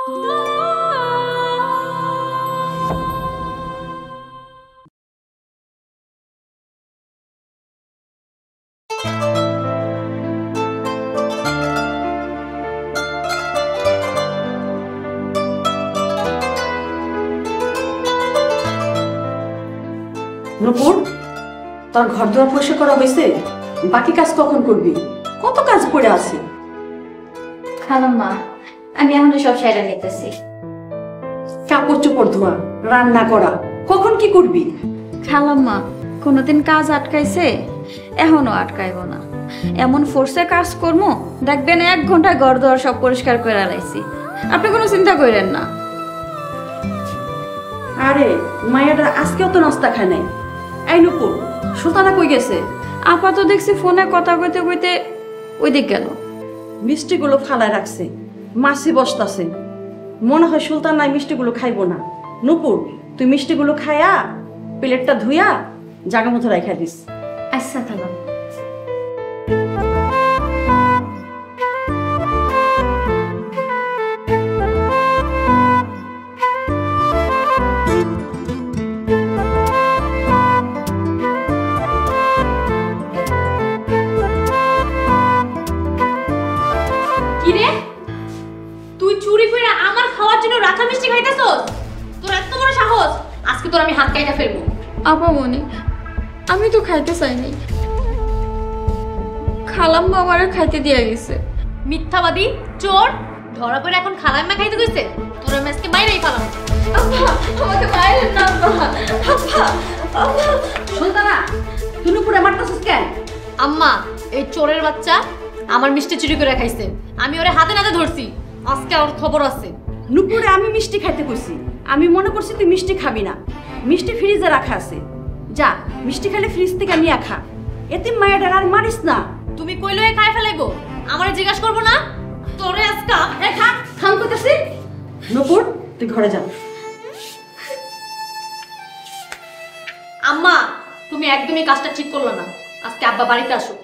নূপুর, তোর ঘর দুয়ার পরিষ্কার করা হয়েছে? বাকি কাজ কখন করবি? কত কাজ পড়ে আছে। খালাম্মা, আমি এখন সব সাইডে নিতেছি। কাপড় চোপড় ধোয়া, রান্না করা, কখন কি করবি? খালাম্মা, কোনোদিন কাজ আটকাইছে, এখনো আটকাইব না। এমন ফোর্সে কাজ করবো, দেখবেন 1 ঘন্টায় ঘর দুয়ার সব পরিষ্কার করে আলাইছি। আপনি কোনো চিন্তা করেন না। আরে মায়াটা আজকেও তো নাস্তা খায় নাই। এই নূপুর, সুলতানা কই গেছে? আপা তো দেখছি ফোনে কথা কইতে কইতে ওই দিক গেল। মিষ্টিগুলো ফালায় রাখছে, মাছি বসতাছে। মনে হয় সুলতান নাই মিষ্টিগুলো খাইবো না। নূপুর, তুই মিষ্টিগুলো খাইয়া প্লেটটা ধুইয়া জায়গা মতো রাখা দিস। আচ্ছা খালাম্মা। কিরে, তুই চুরি করে আমার খাওয়ার জন্য রাখা মিষ্টি খাইতেছস? তোর এত বড় সাহস! আজকে তোর আমি হাত কাইটা ফেলবো। আপা মনি, আমি তো খাইতে চাইনি, খালাম্মা আমারে খাইতে দিয়া গেছে। মিথ্যাবাদী, চোর! ধরা পড়ে এখন খালাম্মা খাইতে কইছে? তোর আমি আজকে বাইরেই ফালাম। আপা, আমাকে মাইরেন না আপা। আপা, আপা। সুলতানা, তুই নূপুরে মারতাছিস কেন? আম্মা, এই চোরের বাচ্চা আমার মিষ্টি চুরি করে খাইছে। আমি ওরে হাতে নাতে ধরছি। আজকে ওর খবর আছে। নূপুরে আমি মিষ্টি খাইতে কইছি। আমি মনে করছি তুই মিষ্টি খাবি না। মিষ্টি ফ্রিজে রাখা আছে, যা মিষ্টি খেলে ফ্রিজ থেকে নিয়ে খা। এতিম মায়াটার আর মারিস না। তুমি কইলো এ খাই ফেলাইবো, আমারে জিজ্ঞাসা করবো না? তোরে আজকা এ খা, থাম কইতাছি। নূপুর, তুই ঘরে যা। আম্মা, তুমি একদমই কাজটা ঠিক করলো না। আজকে আব্বা বাড়িতে আসুক।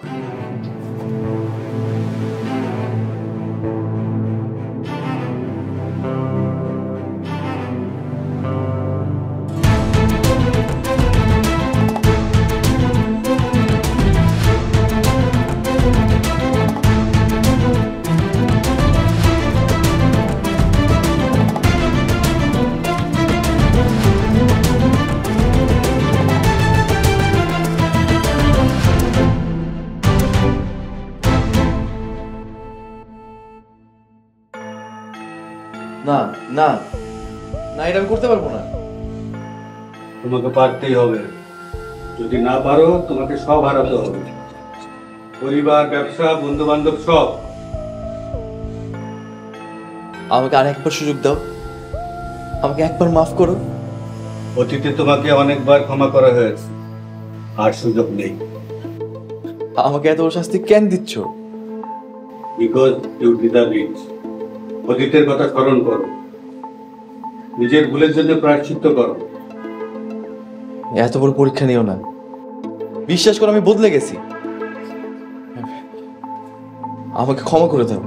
না না না, এটা আমি করতে পারবো না। তোমাকে পারতেই হবে। যদি না পারো তোমাকে সব হারাতে হবে, পরিবার, ব্যবসা, বন্ধু বান্ধব সব। আমাকে আরেকবার সুযোগ দাও, আমাকে একবার মাফ করো। অতীতে তোমাকে অনেকবার ক্ষমা করা হয়েছে, আর সুযোগ নেই। আমাকে এত বড় শাস্তি কেন দিচ্ছ? Because you did the reach. অতীতের কথা স্মরণ করো, নিজের ভুলের জন্য প্রায়শ্চিত্ত করো। এত বড় পরীক্ষা নিও না। বিশ্বাস করো, আমি বদলে গেছি। আমাকে ক্ষমা করে দাও।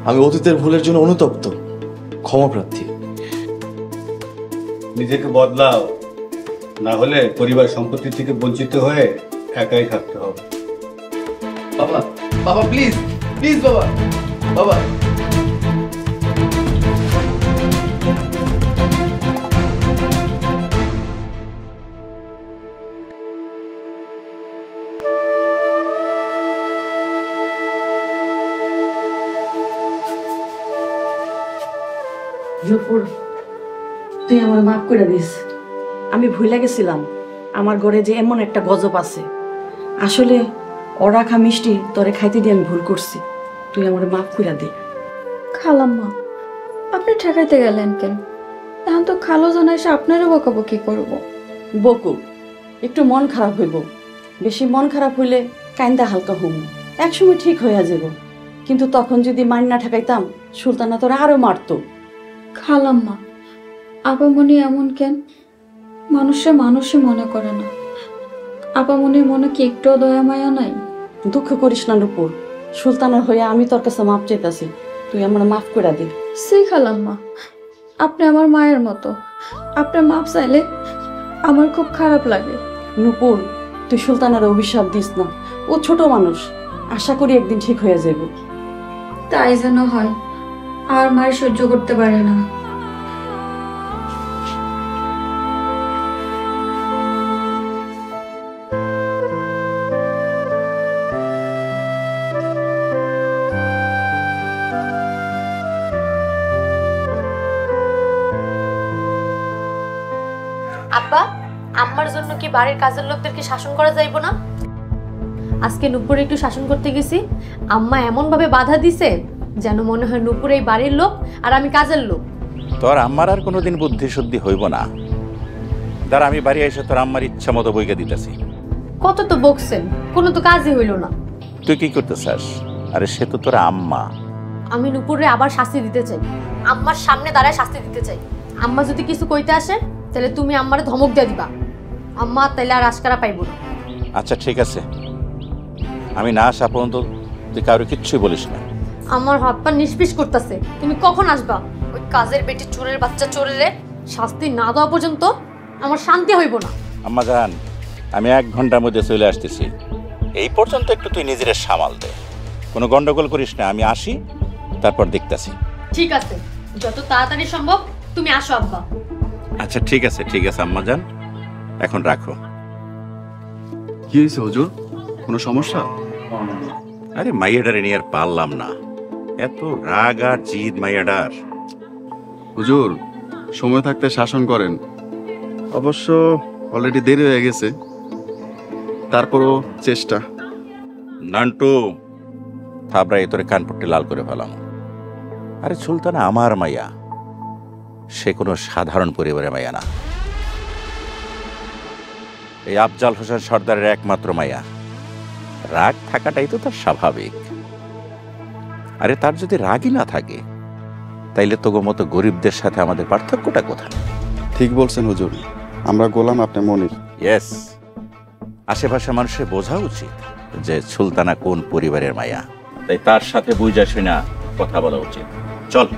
আমি অতীতের ভুলের জন্য অনুতপ্ত, ক্ষমা প্রার্থী। নিজেকে বদলাও, না হলে পরিবার সম্পত্তি থেকে বঞ্চিত হয়ে একাই থাকতে হবে। বাবা, বাবা প্লিজ, প্লিজ বাবা, বাবা। নূপুর, তুই আমার মাফ করে দিস। আমি ভুলে গেছিলাম আমার ঘরে যে এমন একটা গজব আছে। আসলে ওর রাখা মিষ্টি তোরে খাইতে দিয়ে আমি ভুল করছি। তুই আমার মাফ করে দে। খালাম্মা, আপনি ঠেকাইতে গেলেন কেন? এখন তো খালো জানা এসে আপনারও বকাবকি করবো। বকু, একটু মন খারাপ হইব। বেশি মন খারাপ হইলে কাইন্দা হালকা হম, একসময় ঠিক হইয়া যাব। কিন্তু তখন যদি মাইন না ঠেকাইতাম, সুলতানা তোরা আরো মারতো। খালাম্মা, আপামনি এমন কেন? মানুষে মনে করে না। আপামনির মনে কি একটু দয়া মায়া নাই? দুঃখ করিস না নূপুর, সুলতানের হইয়া আমি তোর কাছে মাপ চাইতাছি। তুই আমার মাফ করে দে। শিখালাম মা, আপনি আমার মায়ের মতো, আপনার মাপ চাইলে আমার খুব খারাপ লাগে। নুপুর, তুই সুলতানের অভিশাপ দিস না, ও ছোট মানুষ, আশা করি একদিন ঠিক হয়ে যাবে। তাই যেন হয়, আর মায়ের সহ্য করতে পারে না। আব্বা, আম্মার জন্য কি বাড়ির কাজের লোকদেরকে শাসন করা যাইব না? আজকে নূপুর একটু শাসন করতে গেছি, আম্মা এমন ভাবে বাধা দিছে যেন মনে হয় নূপুর এই বাড়ির লোক আর আমি কাজের লোক। তোর আম্মার আর কোনোদিন বুদ্ধি শুদ্ধি হইব না। দাঁড়া, আমি বাড়ি এসে তোর আম্মার ইচ্ছা মতো বইকে দিতেছি। কত তো বকছেন, কোনো তো কাজই হইল না। তুই কি করতে চাস? আরে সে তো তোর আম্মা। আমি নূপুরে আবার শাস্তি দিতে চাই, আম্মার সামনে দাঁড়ায় শাস্তি দিতে চাই। আম্মা যদি কিছু কইতে আসে তাহলে তুমি আম্মারে ধমক দিয়ে দিবা, আম্মা তাইলে আর আশকারা পাইব না। আচ্ছা ঠিক আছে, আমি না আসা পর্যন্ত তুই কারো কিচ্ছুই বলিস না। আমার হাত পা নিষ্পিস করতেছে, তুমি কখন আসবা? ওই কাজের বেটি চোরের বাচ্চা চোরেরে শাস্তি না দেওয়া পর্যন্ত আমার শান্তি হইব না। আম্মা জান, আমি 1 ঘন্টার মধ্যে চলে আসতেছি, এই পর্যন্ত একটু তুই নিজের সামাল দে, কোনো গন্ডগোল করিস না। আমি আসি, তারপর দেখতাছি। ঠিক আছে, যত তাড়াতাড়ি সম্ভব তুমি আসো আব্বা। আচ্ছা ঠিক আছে আম্মা জান, এখন রাখো। কি হয়েছে হুজুর, কোনো সমস্যা? আরে মাইয়াডারে নিয়ে আর পারলাম না, এত রাগ আর জিদ মাইয়াডার। হুজুর, সময় থাকতে শাসন করেন, অবশ্য অলরেডি দেরি হয়ে গেছে, তারপরও চেষ্টা। নান্টু, থাবড়াই তোরে কানপট্টি লাল করে ফেলাম। আরে সুলতানা আমার মাইয়া, সে কোনো সাধারণ পরিবারের মাইয়া না। এই আফজাল হোসেন সর্দারের একমাত্র মাইয়া, রাগ থাকাটাই তো তার স্বাভাবিক। আরে তার যদি রাগই না থাকে তাইলে তোগো মতো গরিবদের সাথে আমাদের পার্থক্যটা কোথায়? ঠিক বলছেন হুজুর, আমরা গোলাম আপনি মনির। ইয়েস, আশেপাশে মানুষের বোঝা উচিত যে সুলতানা কোন পরিবারের মায়া, তাই তার সাথে বুঝা শুনা কথা বলা উচিত। চল।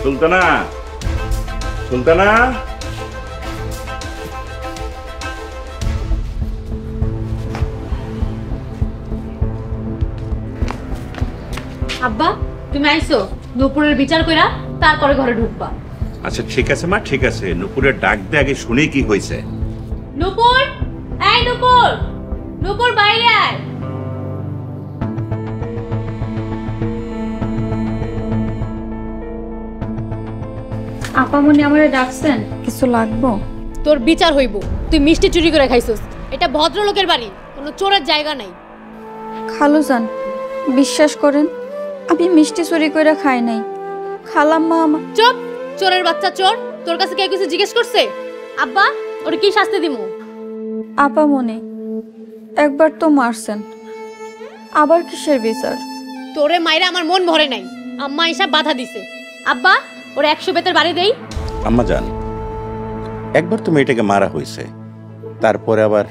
সুলতানা, সুলতানা, আব্বা, তুমি আইছো, নূপুরের বিচার কইরা তারপরে ঘরে ঢুকবা। আচ্ছা ঠিক আছে মা, ঠিক আছে। নুপুরের ডাক দে আগে, শুনে কি হয়েছে। নূপুর, এই নূপুর, নূপুর বাইরে আয়। আপামনি আমারে ডাকছেন, কিছু লাগবো? তোর বিচার হইব, তুই মিষ্টি চুরি করে খাইছস। এটা ভদ্রলোকের বাড়ি, কোনো চোরের জায়গা নাই। খালুজান, বিশ্বাস করেন আমি মিষ্টি চুরি করে খাই নাই। খালাম্মা আমার। চুপ, চোরের বাচ্চা চোর। তোর কাছে কে কিছু জিজ্ঞেস করছে? আব্বা, ওরে কি শাস্তি দিমু? আপামনি, একবার তো মারছেন, আবার কিসের বিচার? তোরে মাইরা আমার মন ভরে নাই, আম্মা এসব বাধা দিছে। আব্বা, ওরে 100 বেতের বাড়ি দেই। আম্মা জান, একবার তো মেয়েটাকে মারা হয়েছে, তারপরে আবার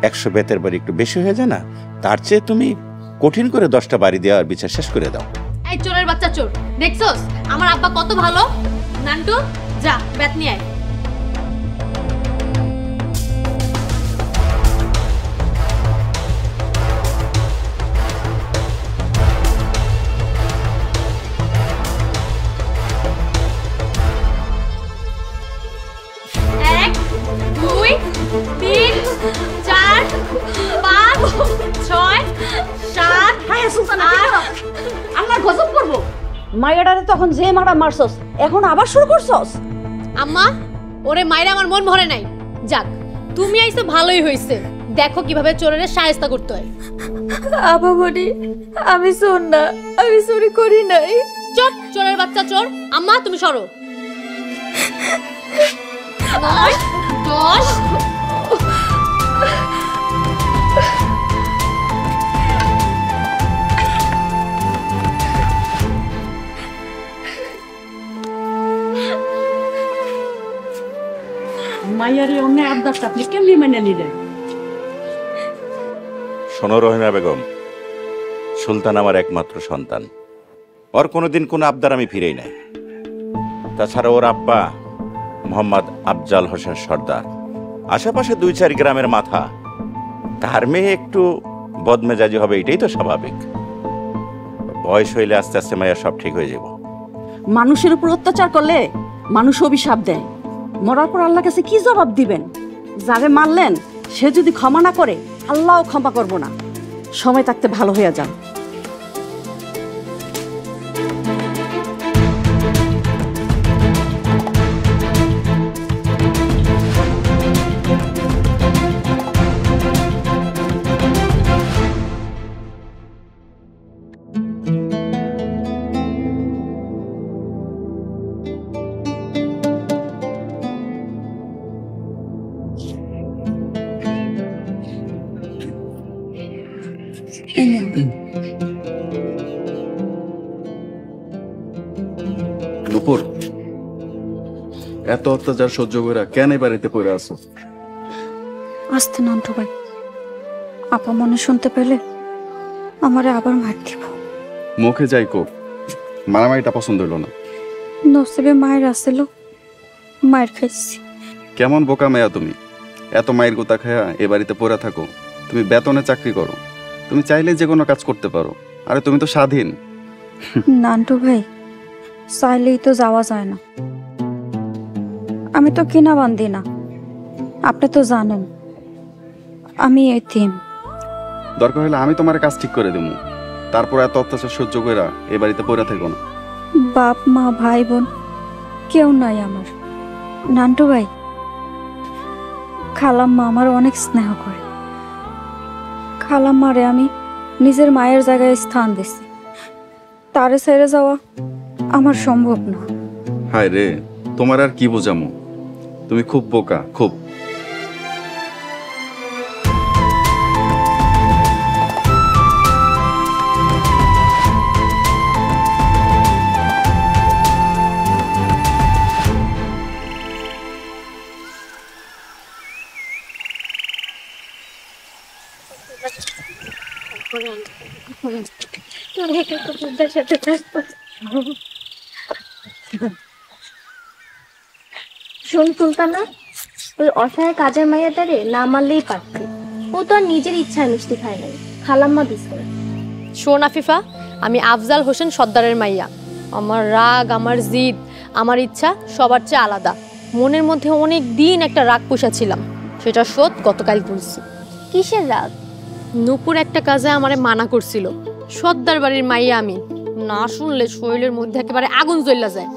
100 বেতের বাড়ি একটু বেশি হয়ে যায় না? তার চেয়ে তুমি কঠিন করে 10টা বাড়ি দেওয়ার বিচার শেষ করে দাও। এই চোরের বাচ্চা চোর, দেখছস আমার আব্বা কত ভালো? নান্টু, যা বেত নিয়ে আয়। এক, দুই, তিন, চার, 5, 6, 7, হ্যাঁ সুলতানা, আমার গজব করবো। মাইয়াডারে তখন যে মারা মারছস, এখন আবার শুরু করছস? আম্মা, ওরে মাইরা আমার মন ভরে নাই। যাক, তুমি আইছো ভালোই হইছে, দেখো কিভাবে চোরের শায়েস্তা করতে হয়। আপামনি, আমি চোর না, আমি চুরি করি নাই। চুপ, চোরের বাচ্চা চোর। আম্মা তুমি সরো। 9, 10, মাইয়ারি অন্য আবদারটা আপনি কেমনি মেনে নিলেন? শোনো রহিমা বেগম, সুলতান আমার একমাত্র সন্তান। ওর কোনোদিন কোনো আবদার আমি ফিরেই নাই। তাছাড়া ওর আব্বা মোহাম্মদ আফজাল হোসেন সর্দার, আশেপাশে 2-4 গ্রামের মাথা। তার মেয়ে একটু বদমেজাজি হবে, এটাই তো স্বাভাবিক। বয়স হইলে আস্তে আস্তে মাইয়া সব ঠিক হয়ে যাব। মানুষের উপর অত্যাচার করলে মানুষ অভিশাপ দেয়। মরার পর আল্লাহর কাছে কি জবাব দিবেন? যারে মারলেন সে যদি ক্ষমা না করে, আল্লাহও ক্ষমা করব না। সময় থাকতে ভালো হয়ে যান। নুপুর, এত অত্যাচার সহ্য করে কেন এই বাড়িতে পড়ে আছো? আসতে নন্টু ভাই, আপা মনে শুনতে পেলে আমারে আবার মার দিব। মুখে যাই কো, মারামারিটা পছন্দ হলো না। নসিবে মায়ের আসছিল, মায়ের খাইছি। কেমন বোকা মেয়া তুমি! এত মায়ের গোতা খায়া এ বাড়িতে পড়ে থাকো। তুমি বেতনে চাকরি করো, তুমি চাইলে যে কোনো কাজ করতে পারো। আরে তুমি তো স্বাধীন। নান্টু ভাই, চাইলেই তো যাওয়া যায় না। আমি তো কিনা বান্ধি না, আপনি তো জানেন আমি এতিম। দরকার হলে আমি তোমার কাজ ঠিক করে দেবো, তারপর এত অত্যাচার সহ্য করে এ বাড়িতে পড়ে থাকো না। বাপ মা ভাই বোন কেউ নাই আমার। নান্টু ভাই, খালাম্মা আমার অনেক স্নেহ করে। খালাম্মারে আমি নিজের মায়ের জায়গায় স্থান দিছি, তারে ছেড়ে যাওয়া আমার সম্ভব না। হায় রে, তোমার আর কি বোঝামো, তুমি খুব বোকা, খুব। শোন সুলতানা, ওই অসহায় কাজের মাইয়াটারে না মারলেই পারতি। ও তো আর নিজের ইচ্ছায় মিষ্টি খায় নাই, খালাম্মা দিছে। শোন আফিফা, আমি আফজাল হোসেন সর্দারের মাইয়া। আমার রাগ, আমার জিদ, আমার ইচ্ছা সবার চেয়ে আলাদা। মনের মধ্যে অনেক দিন একটা রাগ পুষা ছিলাম, সেটা শোধ গতকাল তুলছি। কিসের রাগ? নূপুর একটা কাজে আমারে মানা করছিল। সর্দার বাড়ির মাইয়া আমি, না শুনলে শরীরের মধ্যে একেবারে আগুন জ্বলা যায়।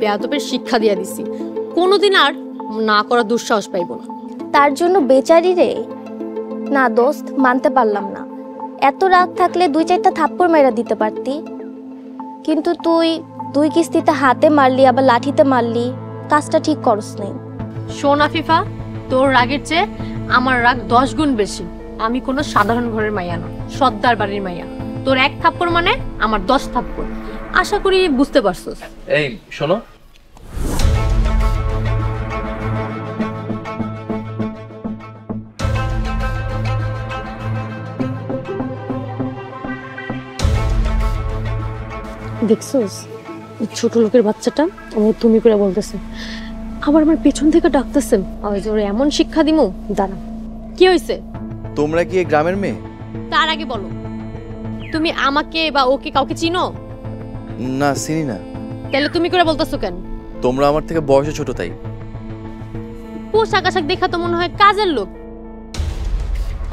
বেয়াদবের শিক্ষা দিয়া দিছি, কোনোদিন আর না করার দুঃসাহস পাইব না। তার জন্য বেচারি রে? না দোস্ত, মানতে পারলাম না। এত রাগ থাকলে 2-4টা থাপ্পড় মেরা দিতে পারতি, কিন্তু তুই 2 কিস্তিতে হাতে মারলি, আবার লাঠিতে মারলি। কাজটা ঠিক করস নাই। শোন আফিফা, তোর রাগের চেয়ে আমার রাগ 10 গুণ বেশি। আমি কোনো সাধারণ ঘরের মাইয়া না, সর্দার বাড়ির মাইয়া। তোর 1 থাপ্পড় মানে আমার 10 থাপ্পড়। আশা করি বুঝতে পারছস। এই শোনো, দেখছস ছোট লোকের বাচ্চাটা আমার তুমি করে বলতেছে, আবার আমার পেছন থেকে ডাকতেছে। ওর এমন শিক্ষা দিমু, দাঁড়া। কি হয়েছে? তোমরা কি এই গ্রামের মেয়ে? তার আগে বলো, তুমি আমাকে বা ওকে কাউকে চিনো? না, চিনি না। তাহলে তুমি করে বলতেছো কেন? তোমরা আমার থেকে বয়সে ছোট, তাই। পোশাক আশাক দেখা তো মনে হয় কাজের লোক।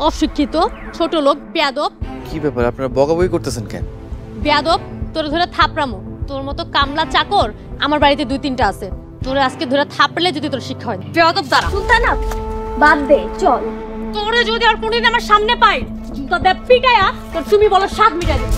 অশিক্ষিত, ছোট লোক, বেয়াদব। কি ব্যাপার, আপনারা বকাবকি করতেছেন কেন? বেয়াদব, তোর ধরে থাপড়ামো। তোর মতো কামলা চাকর আমার বাড়িতে 2-3টা আছে। তোরে আজকে ধরে থাপড়লে যদি তোর শিক্ষা হয়। বেয়াদব, দাঁড়া। সুলতানা, বাদ দে, চল। তোরে যদি আর কোনদিন আমার সামনে পাই, তো দেখ পিটায়া তোর তুমি বলো স্বাদ মিটাই দেব।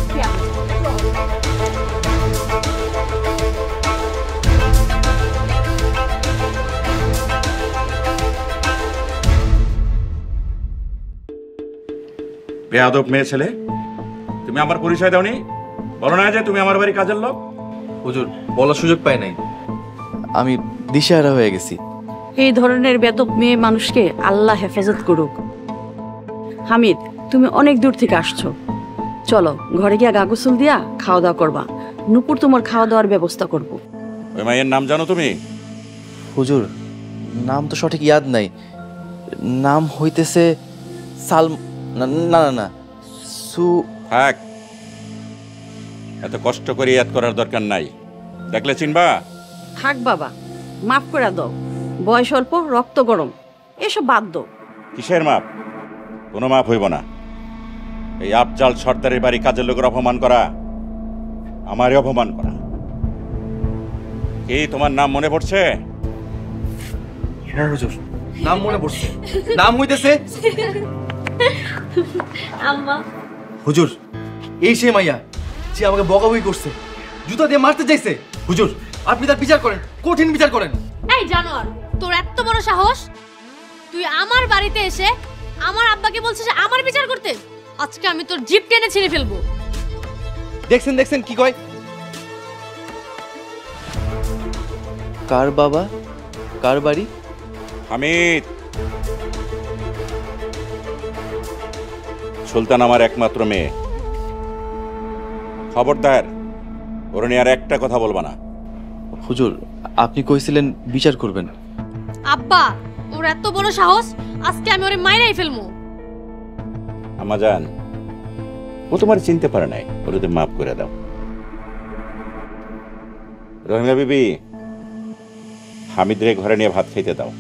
বেয়াদব মেয়ে ছেলে, তুমি আমার পরিচয় দাওনি? বলো না যে তুমি আমার বাড়ি কাজের লোক? হুজুর বলার সুযোগ পাই নাই। আমি দিশেহারা হয়ে গেছি। এই ধরনের বেদব মেয়ে মানুষকে আল্লাহ হেফাজত করুক। হামিদ, তুমি অনেক দূর থেকে আসছো, চলো ঘরে গিয়া গা গোসল দিয়া খাওয়া দাওয়া করবা। নুপুর তোমার খাওয়া দাওয়ার ব্যবস্থা করবো। ওই মায়ের নাম জানো তুমি? হুজুর, নাম তো সঠিক ইয়াদ নাই। নাম হইতেছে না না না না, থাক, এত কষ্ট করে ইয়াদ করার দরকার নাই, দেখলে চিনবা। থাক বাবা, মাফ করে দাও, বয়স অল্প, রক্ত গরম, এসব বাদ দাও। কিসের মাপ? কোনো মাপ হইব না। এই আফজাল সর্দারের বাড়ি কাজের লোকের অপমান করা আমারই অপমান করা। কি তোমার নাম মনে পড়ছে? হ্যাঁ হুজুর, নাম মনে পড়ছে। নাম হইতেছে আম্মা। হুজুর, এই সেই মাইয়া যে আমাকে বকাবকি করছে, জুতা দিয়ে মারতে চাইছে। হুজুর, আপনি তার বিচার করেন, কঠিন বিচার করেন। এই জানোয়ার, তোর এত বড় সাহস, তুই আমার বাড়িতে এসে আমার আব্বাকে বলছিস আমার বিচার করতে? আজকে আমি তোর জিপ টেনে ছিঁড়ে ফেলবো। দেখছেন দেখছেন কি কয়? কার বাবা, কার বাড়ি? হামিদ, সুলতান আমার একমাত্র মেয়ে। খবরদার, ওর নিয়ে আর একটা কথা বলবা না। হুজুর, আপনি কইছিলেন বিচার করবেন। আব্বা, ওর এত বড় সাহস, আজকে আমি ওরে মাইরাই ফেলবো। আমাজান, ও তোমার চিনতে পারে নাই, ওর তো মাফ করে দাও। রহিমা বিবি, হামিদরে ঘরে নিয়ে ভাত খাইতে দাও,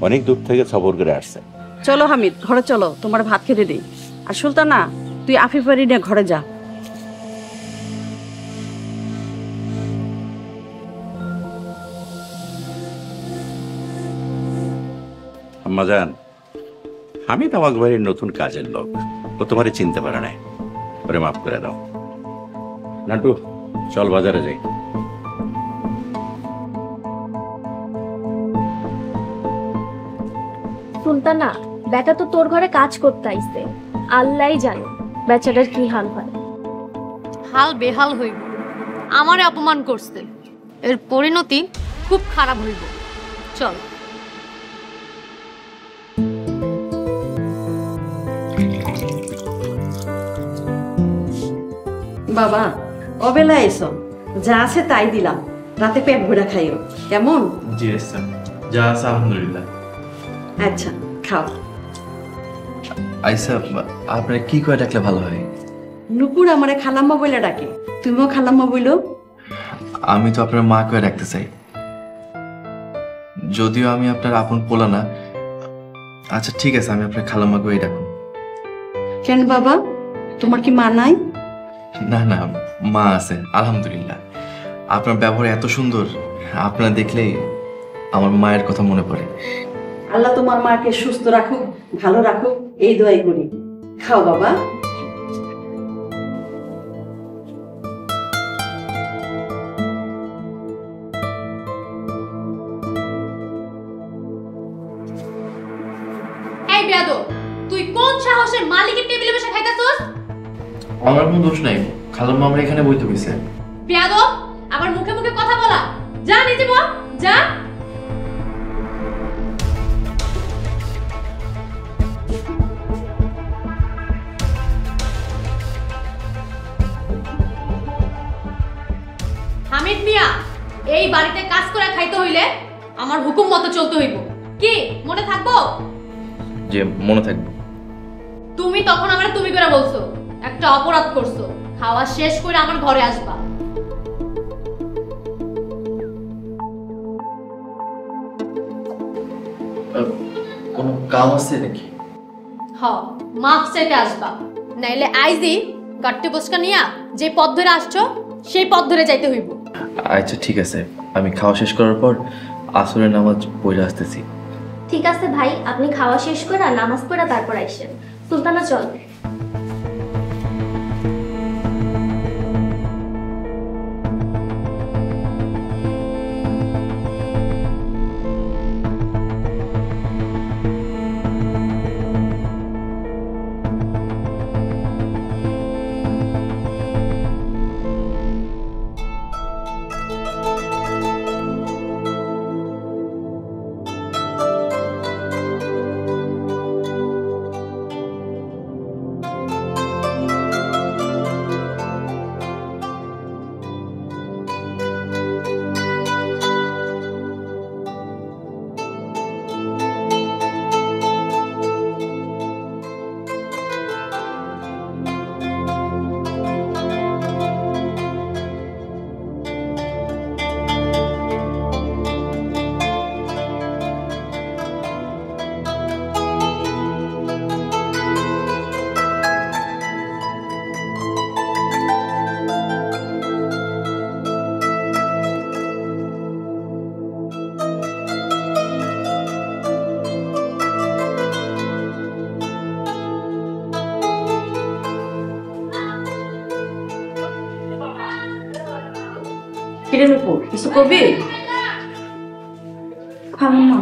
অনেক দূর থেকে সফর করে আসছে। চলো হামিদ, ঘরে চলো, তোমার ভাত খেতে দিই। আর সুলতানা, তুই আফিফ বাড়ি নিয়ে ঘরে যা। আম্মাজান, হামিদ আমার বাড়ির নতুন কাজের লোক, ও তোমারে চিনতে পারে নাই, ওরে মাফ করে দাও। নান্টু, চল বাজারে যাই। সুলতানা, বেটা তো তোর ঘরে কাজ করতে আইছে, আল্লাহই জানে বেচারার কি হাল হয়। হাল বেহাল হইব, আমারে অপমান করছে, এর পরিণতি খুব খারাপ হইব। চল। বাবা, অবেলা এসো, যা আছে তাই দিলাম, রাতে পেট ভরে খাইও, কেমন? জি স্যার, যা আছে আলহামদুলিল্লাহ। আচ্ছা, খাও। আইসা, আপনার কি করে ডাকলে ভালো হয়? নুপুর আমারে খালাম্মা বলে ডাকে, তুমিও খালাম্মা বইলো। আমি তো আপনার মা করে ডাকতে চাই, যদিও আমি আপনার আপন পোলা না। আচ্ছা ঠিক আছে, আমি আপনার খালাম্মা করে ডাকুন। কেন বাবা, তোমার কি মা নাই? না না, মা আছে আলহামদুলিল্লাহ। আপনার ব্যবহার এত সুন্দর, আপনারা দেখলেই আমার মায়ের কথা মনে পড়ে। আল্লাহ তোমার মাকে সুস্থ রাখুক, ভালো রাখুক, এই দোয়াই করি। খাও বাবা। এই বেয়াদব, তুই কোন সাহসে মালিকের টেবিলে বসে খাইতাছস? আমার কোনো দোষ নাই, খালাম্মা আমরা এখানে বইতে বসে। বেয়াদব, আমার মুখে মুখে কথা বলা, যা নিচে বল, যা। হামিদ মিয়া, এই বাড়িতে কাজ করে খাইতে হইলে আমার হুকুম মতো চলতে হইব, কি মনে থাকবো? যে মনে থাকবে। তুমি তখন আমার তুমি করে বলছো, একটা অপরাধ করছো, খাওয়া শেষ করে আমার ঘরে আসবা। কোনো কাম আছে নাকি? হ, মাফ চাইতে আসবা, নাইলে আইজি গাট্টি বসকা নিয়া যে পথ ধরে আসছো সেই পথ ধরে যাইতে হইব। আচ্ছা ঠিক আছে, আমি খাওয়া শেষ করার পর আসরের নামাজ পড়ে আসতেছি। ঠিক আছে ভাই, আপনি খাওয়া শেষ করে নামাজ পড়ে তারপর আইসেন। সুলতানা চল। কিরে নুপুর কিছু কবি? খালাম্মা,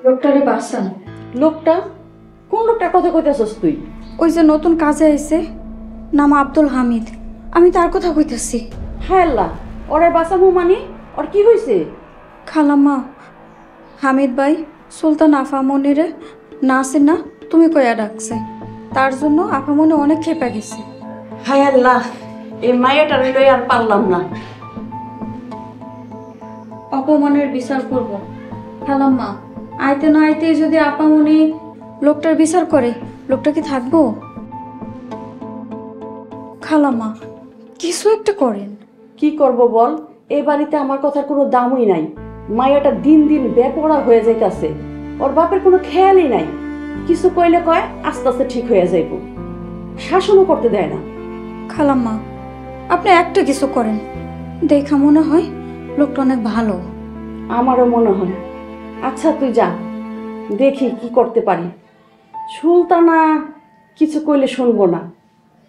লোকটারে বাঁচান। লোকটা কোন লোকটার কথা কইতেছস তুই? ওই যে নতুন কাজে আইছে, নাম আব্দুল হামিদ, আমি তার কথা কইতেছি। হায় আল্লাহ, ওরে বাঁচাবো মানে? ওর কি হয়েছে? খালাম্মা, হামিদ ভাই সুলতান আফামনিরে না আছে না তুমি কয়া ডাকছে, তার জন্য আফামনি অনেক খেপে গেছে। হায় আল্লাহ, এই মায়াটার লই আর পারলাম না। অপমানের বিচার করব। খালাম্মা, আইতে না আইতে যদি আপামনি লোকটার বিচার করে, লোকটা কি থাকবো? খালাম্মা, কিছু একটা করেন। কি করব বল? এই বাড়িতে আমার কথার কোনো দামই নাই। মায়াটা দিন দিন বেপরা হয়ে যাইতাছে, ওর বাপের কোনো খেয়ালই নাই। কিছু কইলে কয় আস্তে আস্তে ঠিক হয়ে যাইব, শাসনও করতে দেয় না। খালাম্মা, আপনি একটা কিছু করেন, দেখা মনে হয় লোকটা অনেক ভালো। আমারও মনে হয়। আচ্ছা তুই যা, দেখি কি করতে পারি। সুলতানা কিছু কইলে শুনবো না,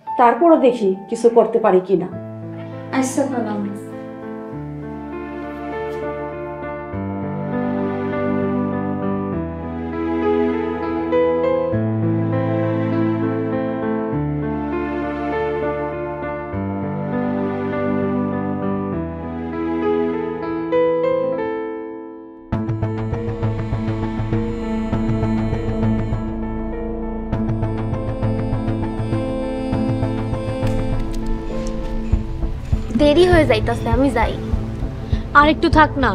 তারপরও দেখি কিছু করতে পারি কিনা। আচ্ছা খালাম্মা। দেরি হয়ে যাইতাছে, আমি যাই। আর একটু থাক না,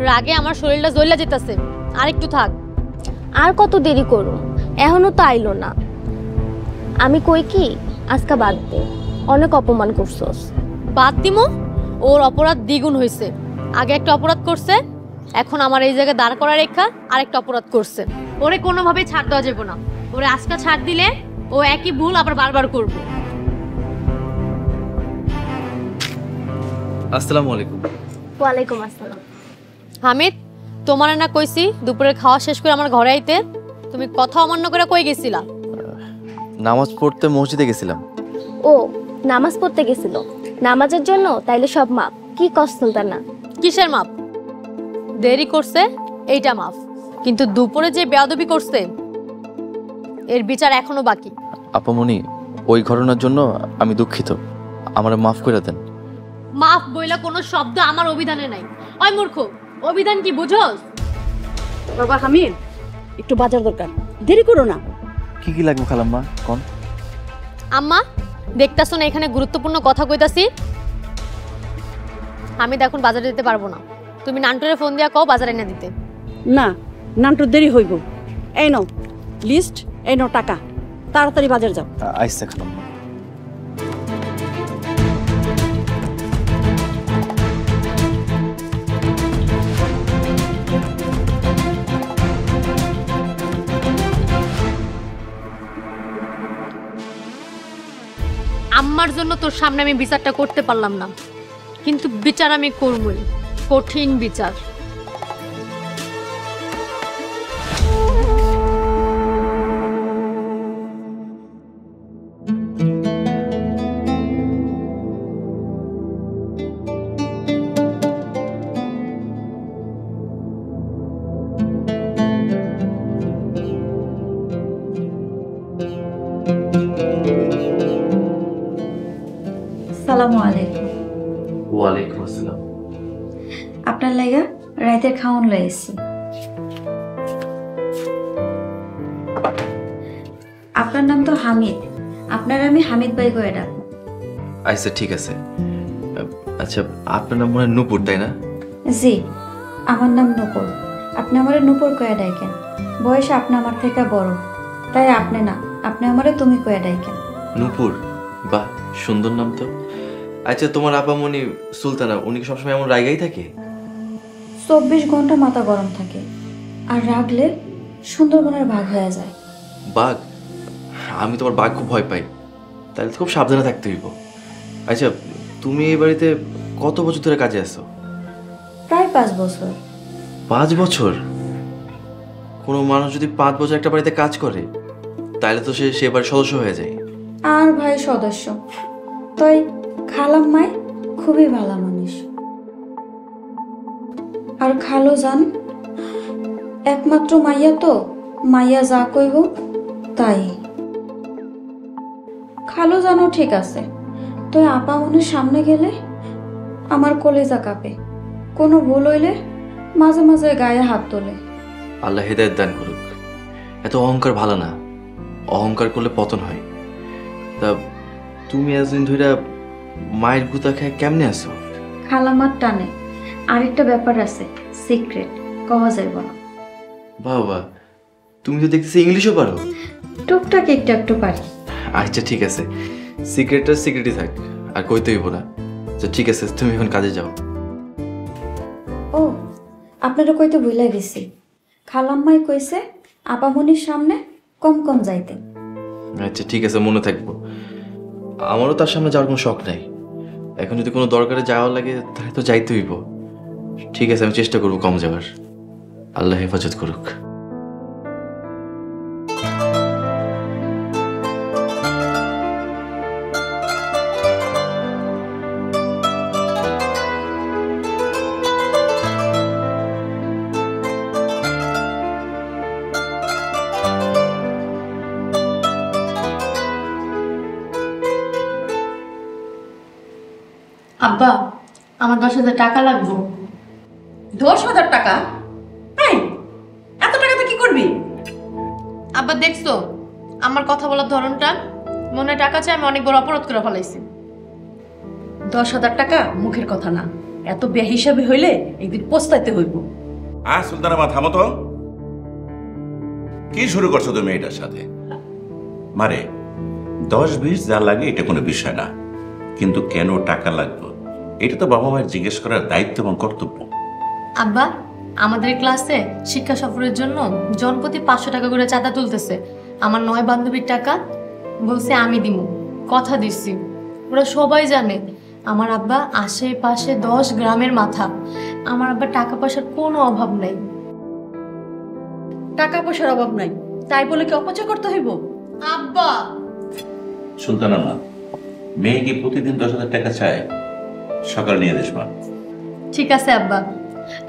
রাগে আমার শরীরটা জ্বলা যেতেছে। আর একটু থাক। আর কত দেরি করুম, এখনো তো আইলো না। আমি কই কি আজকে বাদ দে, অনেক অপমান করছস। বাদ দিমু? ওর অপরাধ দ্বিগুণ হয়েছে। আগে একটা অপরাধ করছে, এখন আমার এই জায়গায় দাঁড় করা রেখা আরেকটা অপরাধ করছে। ওরে কোনোভাবেই ছাড় দেওয়া যাবে না। ওরে আজকে ছাড় দিলে ও একই ভুল আবার বারবার করবে। আসসালামু আলাইকুম। ওয়ালাইকুম আসসালাম। হামিদ, তোমার না কইছি দুপুরের খাওয়া শেষ করে আমার ঘরে আইতে, তুমি কথা অমান্য করে কই গেছিলা? নামাজ পড়তে মসজিদে গেছিলাম। ও, নামাজ পড়তে গেছিল, নামাজের জন্য তাইলে সব মাপ। কি কষ্ট না? কিসের মাপ? দেরি করছে এইটা মাফ, কিন্তু দুপুরে যে বেয়াদবি করছে এর বিচার এখনো বাকি। আপামনি, ওই ঘটনার জন্য আমি দুঃখিত, আমারে মাফ করে দেন। মাফ বইলা কোনো শব্দ আমার অভিধানে নাই। ওই মূর্খ, অভিধান কি বুঝোস? বাবা হামিদ, একটু বাজার দরকার, দেরি করো না। কি কি লাগবে খালাম্মা কোন? আম্মা, দেখতাছো না এখানে গুরুত্বপূর্ণ কথা কইতাছি। আমি এখন বাজারে যেতে পারবো না, তুমি নান্টুরে ফোন দিয়া কও বাজারে এনে দিতে। না, নান্টুর দেরি হইব। এই নাও লিস্ট, এই নাও টাকা, তাড়াতাড়ি বাজার যাও। আইসা খালাম্মা। আম্মার জন্য তোর সামনে আমি বিচারটা করতে পারলাম না, কিন্তু বিচার আমি করবই, কঠিন বিচার। সালামু আলাইকুম। ওয়ালাইকুম আসসালাম। আপনার লাগা রাতের খাওন লইছি। আপনার নাম তো হামিদ, আপনার আমি হামিদ ভাই কয়ে ডাকবো। আচ্ছা ঠিক আছে। আচ্ছা, আপনার নাম মনে হয় নূপুর, তাই না? জি, আমার নাম নূপুর। আপনি আমারে নূপুর কয়ে ডাইকেন। বয়সে আপনি আমার থেকে বড়, তাই আপনি না, আপনি আমারে তুমি কয়ে ডাইকেন। নূপুর, বাহ, সুন্দর নাম তো। আচ্ছা, তোমার আপামনি সুলতানা, উনি কি সবসময় এমন রাগাই থাকে? 24 ঘন্টা মাথা গরম থাকে, আর রাগলে সুন্দরবনের ভাগ হয়ে যায়। বাঘ? আমি তোমার বাঘ খুব ভয় পাই, তাহলে তো খুব সাবধানে থাকতে হইব। আচ্ছা, তুমি এই বাড়িতে কত বছর ধরে কাজে আছো? প্রায় 5 বছর। 5 বছর? কোনো মানুষ যদি 5 বছর একটা বাড়িতে কাজ করে, তাহলে তো সে বাড়ির সদস্য হয়ে যায়। আর ভাই সদস্য, তাই খালাম্মাই খুবই ভালো মানুষ। আর খালো যান একমাত্র মাইয়া তো, মাইয়া যা কইব তাই। খালো জানো ঠিক আছে, তো আপা মনের সামনে গেলে আমার কলেজা কাঁপে, কোনো ভুল হইলে মাঝে মাঝে গায়ে হাত তোলে। আল্লাহ হেদায়েত দান করুক। এত অহংকার ভালো না, অহংকার করলে পতন হয়। তা তুমি এতদিন ধরে মায়ের গুতা খেয়ে কেমনে আছো? খালামার টানে। আরেকটা ব্যাপার আছে, সিক্রেট, কওয়া যাইব না। বাবা, তুমি তো দেখতেছি ইংলিশও পারো। টুকটাক একটু একটু পারি। আচ্ছা ঠিক আছে, সিক্রেটটা সিক্রেটই থাক, আর কইতে হইব না। আচ্ছা ঠিক আছে, তুমি এখন কাজে যাও। ও, আপনারা কইতে ভুলাই গেছি, খালাম্মাই কইছে আপামনির সামনে কম কম যাইতে। আচ্ছা ঠিক আছে, মনে থাকবো। আমারও তার সামনে যাওয়ার কোনো শখ নাই। এখন যদি কোনো দরকারে যাওয়া লাগে তাহলে তো যাইতে হইব। ঠিক আছে, আমি চেষ্টা করবো কম যাওয়ার। আল্লাহ হেফাজত করুক। আব্বা, আমার 10,000 টাকা লাগবে। 10,000 টাকা? এই এত টাকাতে কি করবি? আব্বা দেখছো আমার কথা বলার ধরনটা, মনে হয় টাকা চাই আমি অনেক বড় অপরাধ করে ফেলাইছি। 10,000 টাকা মুখের কথা না, এত বেহিসাবি হইলে একদিন পস্তাইতে হইব। সুলতানা মা, থামো তো। কি শুরু করছো তুমি এটার সাথে? মারে 10-20 যা লাগে এটা কোনো বিষয় না, কিন্তু কেন টাকা লাগবে এটা তো বাবা মায়ের জিজ্ঞেস করার দায়িত্ব এবং কর্তব্য। আব্বা, আমাদের ক্লাসে শিক্ষা সফরের জন্য জনপ্রতি 500 টাকা করে চাঁদা তুলতেছে। আমার 9 বান্ধবীর টাকা বলছে আমি দিব, কথা দিচ্ছি। ওরা সবাই জানে আমার আব্বা আশেপাশে 10 গ্রামের মাথা। আমার আব্বা টাকা পয়সার কোনো অভাব নাই। টাকা পয়সার অভাব নাই তাই বলে কি অপচয় করতে হইব? আব্বা, সুলতানা মা, মেয়ে কি প্রতিদিন 10,000 টাকা চায়? সকাল নিয়ে দেশ মা। ঠিক আছে আব্বা,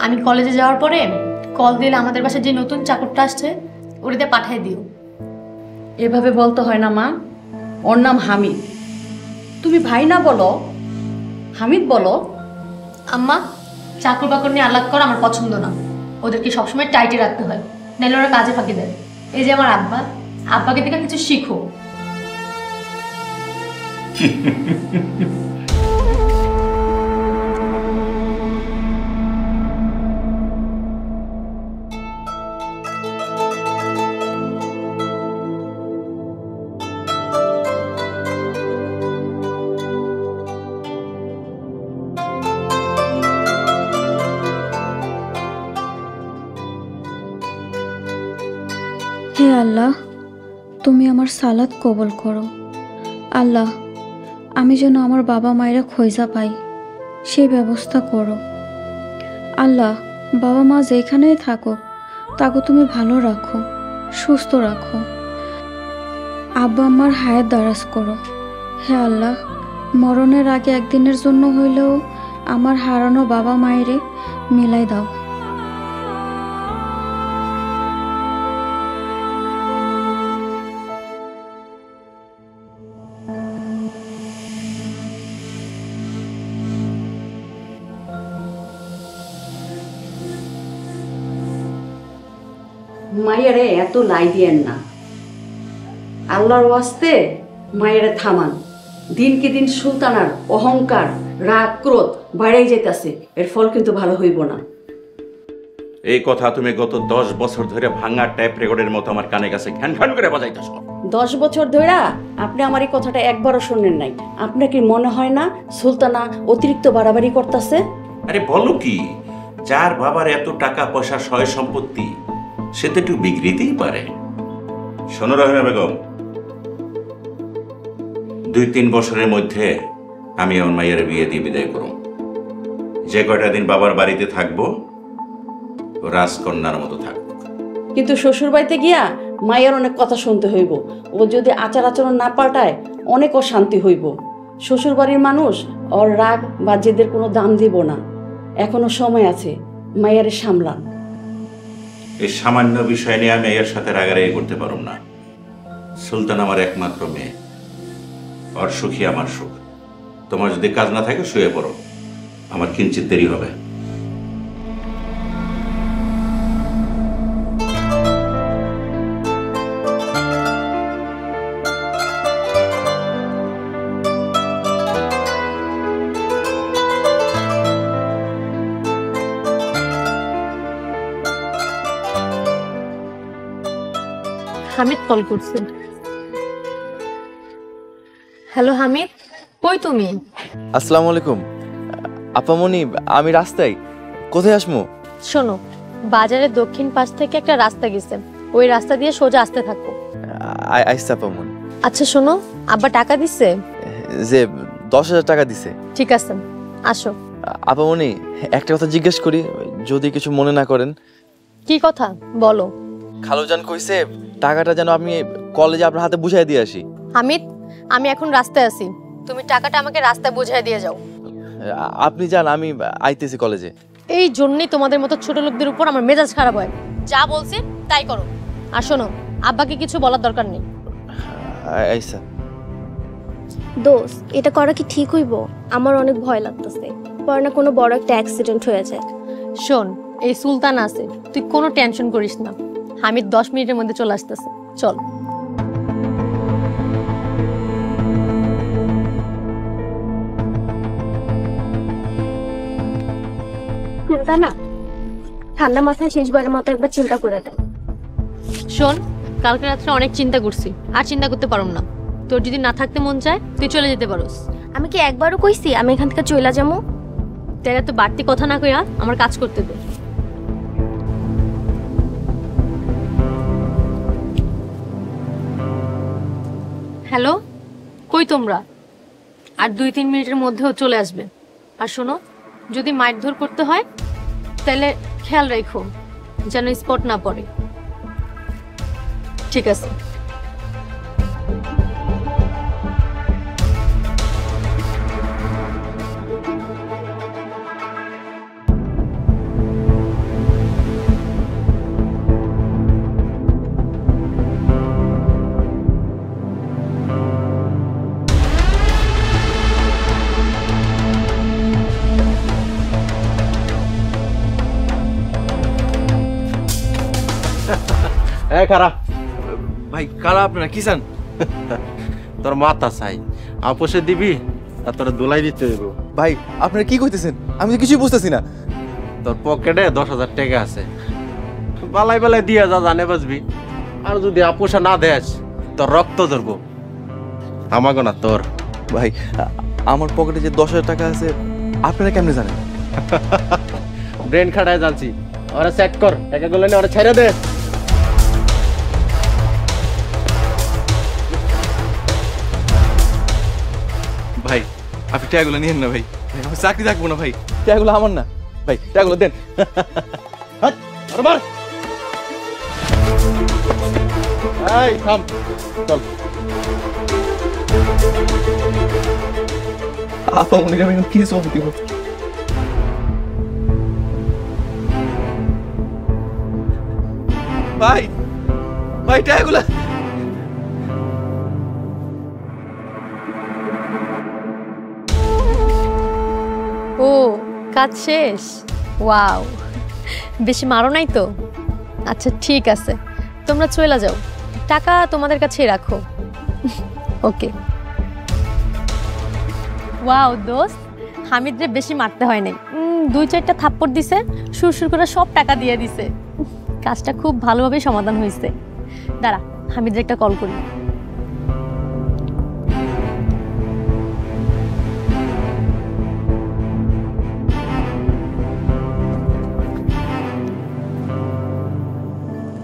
আমি কলেজে যাওয়ার পরে কল দিলে আমাদের বাসায় যে নতুন চাকরটা আসছে ওটাতে পাঠিয়ে দিও। এভাবে বলতে হয় না মা, ওর নাম হামিদ। তুমি ভাই না বলো, হামিদ বলো। আম্মা, চাকর বাকর নিয়ে আলাপ করা আমার পছন্দ না। ওদেরকে সবসময় টাইটে রাখতে হয়, নাহলে ওরা কাজে ফাঁকি দেয়। এই যে আমার আব্বা, আব্বাকে দেখে কিছু শিখো। হে আল্লাহ, তুমি আমার সালাত কবুল করো। আল্লাহ, আমি যেন আমার বাবা মায়েরা খোঁজা পাই সেই ব্যবস্থা করো। আল্লাহ, বাবা মা যেখানেই থাকো তাকে তুমি ভালো রাখো, সুস্থ রাখো। আব্বা আমার হায়াত দারাজ করো। হে আল্লাহ, মরণের আগে একদিনের জন্য হইলেও আমার হারানো বাবা মায়েরে মিলাই দাও। মায়েরে এত লাই দিয়েন না, আল্লাহর ওয়াস্তে মায়েরে থামান। দিনকে দিন সুলতানার অহংকার, রাগ, ক্রোধ বাড়াই যেতেছে, এর ফল কিন্তু ভালো হইব না। এই কথা তুমি গত 10 বছর ধরে ভাঙা ট্যাপ রেকর্ডের মতো আমার কানে কাছে ঘ্যান ঘ্যান করে বাজাইতেছ। 10 বছর ধরে আপনি আমার এই কথাটা একবারও শুনেন নাই। আপনার কি মনে হয় না সুলতানা অতিরিক্ত বাড়াবাড়ি করতেছে? আরে বলো কি, যার বাবার এত টাকা পয়সা সয় সম্পত্তি সে তো একটু বিগড়িতেই পারে। শোনো রহিমা বেগম, 2-3 বছরের মধ্যে আমি আমার মায়ের বিয়ে দিয়ে বিদায় করব। যে কয়টা দিন বাবার বাড়িতে থাকবো রাজকন্যার মতো থাকবো। কিন্তু শ্বশুর বাড়িতে গিয়া মায়ের অনেক কথা শুনতে হইব। ও যদি আচার আচরণ না পাল্টায় অনেক অশান্তি হইব। শ্বশুর বাড়ির মানুষ ওর রাগ বা জেদের কোনো দাম দিব না। এখনো সময় আছে, মাইয়ারে সামলান। এই সামান্য বিষয় নিয়ে আমি এর সাথে রাগারাগি করতে পারব না। সুলতান আমার একমাত্র মেয়ে, ওর সুখী আমার সুখ। তোমার যদি কাজ না থাকে শুয়ে পড়ো, আমার কিঞ্চিত দেরি হবে। হামিদ কল করছে। হ্যালো হামিদ, কই তুমি? আসসালামু আলাইকুম আপামনি, আমি রাস্তায়। কোথায় আসমু? শোনো, বাজারের দক্ষিণ পাশ থেকে একটা রাস্তা গেছে, ওই রাস্তা দিয়ে সোজা আসতে থাকো। আইসা আপামনি। আচ্ছা শোনো, আব্বা টাকা দিছে? যে 10,000 টাকা দিছে। ঠিক আছে, আসো। আপামনি, একটা কথা জিজ্ঞেস করি, যদি কিছু মনে না করেন। কি কথা বলো? খালুজান কইছে টাকাটা যেন আমি কলেজে আপনার হাতে বুঝাই দিয়ে আসি। হামিদ, আমি এখন রাস্তায় আছি, তুমি টাকাটা আমাকে রাস্তায় বুঝাই দিয়ে যাও। আপনি যান, আমি আইতেছি কলেজে। এই জন্যই তোমাদের মতো ছোট লোকদের উপর আমার মেজাজ খারাপ হয়। যা বলছি তাই করো। আর শোনো, আব্বাকে কিছু বলার দরকার নেই। আইসা। দোস্ত, এটা করা কি ঠিক হইব? আমার অনেক ভয় লাগতেছে, পরে না কোনো বড় একটা অ্যাক্সিডেন্ট হয়ে যায়। শোন, এই সুলতান আছে, তুই কোনো টেনশন করিস না। হামিদ 10 মিনিটের মধ্যে চলে আসতেছে, চল। চিন্তা না, ঠান্ডা মাথায় শেষবারের মতো একবার চিন্তা করে দেয়। শোন, কালকে রাত্রে অনেক চিন্তা করছি, আর চিন্তা করতে পারুম না। তোর যদি না থাকতে মন চায় তুই চলে যেতে পারোস। আমি কি একবারও কইছি আমি এখান থেকে চলে যাবো? তাহলে তো বাড়তি কথা না কইয়া আমার কাজ করতে দে। হ্যালো, কই তোমরা? আর 2-3 মিনিটের মধ্যেও চলে আসবে। আর শোনো, যদি মারধর করতে হয় তাহলে খেয়াল রাখো যেন স্পট না পড়ে। ঠিক আছে। কারা ভাই, কারা আপনারা? কি চান? তোর মাথা চাই, আপোষে দিবি আর তোর দোলাই দিতে হইব। ভাই, আপনারা কি কইতেছেন? আমি তো কিছুই বুঝতেছি না। তোর পকেটে 10,000 টাকা আছে, বালাই বালাই দিয়ে যা, জানে বাঁচবি। আর যদি আপোষা না দেস তোর রক্ত ধরবো। আমাগো না তোর। ভাই, আমার পকেটে যে 10,000 টাকা আছে আপনারা কেমনে জানেন? ব্রেন খাটায় জানছি। ওরা চেক কর, একা গুলো ওরা ছেড়ে দে। ভাই, আপনি টাকাগুলো নিয়েন না ভাই, আমি চাকরি থাকবো না ভাই। টাকাগুলো আমার না ভাই, টাকাগুলো দেন। এই থাম, চল। আপা মনে আমি কি সব দিব? ভাই, ভাই টাকাগুলো। ও, কাজ শেষ? ওয়াও, বেশি মারো নাই তো? আচ্ছা ঠিক আছে, তোমরা চলে যাও, টাকা তোমাদের কাছে রাখো। ওকে। ওয়াও দোস্ত, হামিদরে বেশি মারতে হয় নাই, 2-4টা থাপ্পড় দিছে, সুরসুর করে সব টাকা দিয়ে দিছে। কাজটা খুব ভালোভাবে সমাধান হয়েছে। দাঁড়া, হামিদরে একটা কল করি।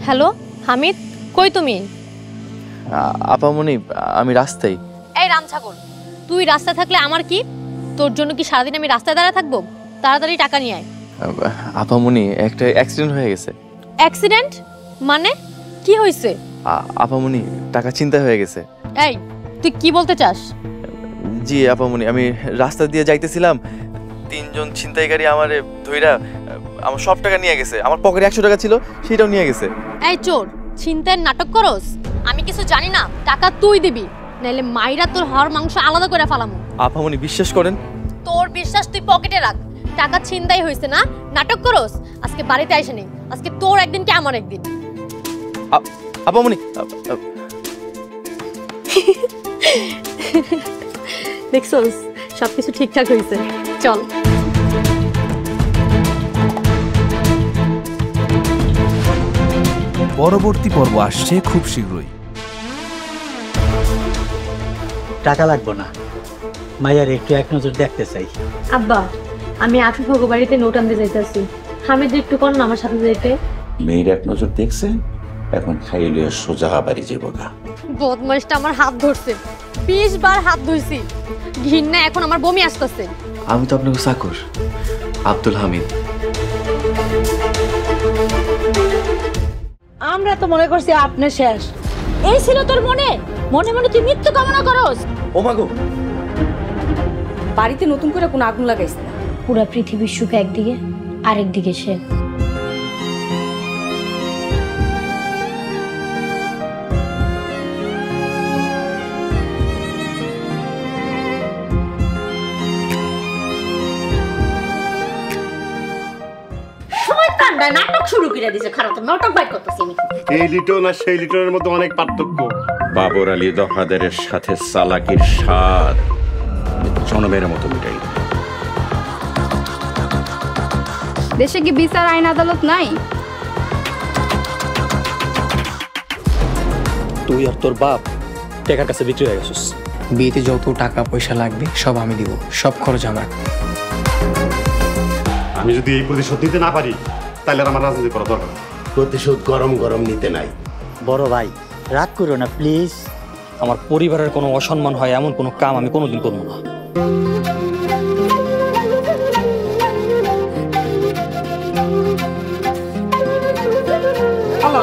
হ্যালো হামিদ, কই তুমি? আপামনি, আমি রাস্তায়। এই রামছাগল, তুই রাস্তায় থাকলে আমার কি? তোর জন্য কি সারাদিন আমি রাস্তায় দাঁড়া থাকবো? তাড়াতাড়ি টাকা নিয়ে আয়। আপামনি, একটা অ্যাক্সিডেন্ট হয়ে গেছে। অ্যাক্সিডেন্ট মানে? কি হয়েছে? আপামনি, টাকা চিন্তা হয়ে গেছে। এই, তুই কি বলতে চাস? জি আপামনি, আমি রাস্তা দিয়ে যাইতেছিলাম, 3 জন ছিনতাইকারী আমারে ধইরা আমার সব টাকা নিয়ে গেছে। আমার পকেটে 100 টাকা ছিল, সেটাও নিয়ে গেছে। এই চোর, ছিনতাইয়ের নাটক করস? আমি কিছু জানি না, টাকা তুই দিবি, নাইলে মাইরা তোর হাড় মাংস আলাদা করে ফেলামু। আপামনি বিশ্বাস করেন? তোর বিশ্বাস তুই পকেটে রাখ। টাকা ছিনতাই হয়েছে না, নাটক করস? আজকে বাড়িতে আইসা নেই, আজকে তোর একদিন কি আমার একদিন। আপামনি দেখছস সবকিছু ঠিকঠাক হয়েছে, চল। পরবর্তী পর্ব আসছে খুব শীঘ্রই। টাকা লাগবে না, মাইয়ার একটু এক নজর দেখতে চাই। আব্বা, আমি আফিফ হগো বাড়িতে নোট আনতে যাইতাছি, হামিদ একটু কর না আমার সাথে যাইতে। মেয়ের এক নজর দেখছে, এখন খাইলে সোজা বাড়ি যাবো গা। বদমাইশটা আমার হাত ধরছে, 20 বার হাত ধুইছি, ঘৃণা এখন আমার বমি আসতেছে। আমি তো আপনাকে চাকর, আব্দুল হামিদ। আমরা তো মনে করছি আপনি শেষ। এই ছিল তোর মনে? মনে মনে তুই মৃত্যু কামনা করস? ও মাগো, বাড়িতে নতুন করে কোনো আগুন লাগাইস না। পুরা পৃথিবীর সুখ একদিকে, আরেকদিকে সে। নাটক শুরু করে দিছে, খারাপ নাটক বাইর করতেছি আমি। এই লিটন আর সেই লিটনের মধ্যে অনেক পার্থক্য। বাবর আলী দফাদারের সাথে চালাকির স্বাদ জনমের মতো মিটাই। দেশে কি বিচার আইন আদালত নাই? তুই আর তোর বাপ টাকার কাছে বিক্রি হয়ে গেছিস। বিয়েতে যত টাকা পয়সা লাগবে সব আমি দিব, সব খরচ আমার। আমি যদি এই প্রতিশোধ নিতে না পারি, তাহলে আর আমার রাজনীতি করা দরকার। প্রতিশোধ গরম গরম নিতে নাই। বড় ভাই রাগ করো না প্লিজ। আমার পরিবারের কোনো অসম্মান হয় এমন কোনো কাম আমি কোনোদিন করবো না। আল্লাহ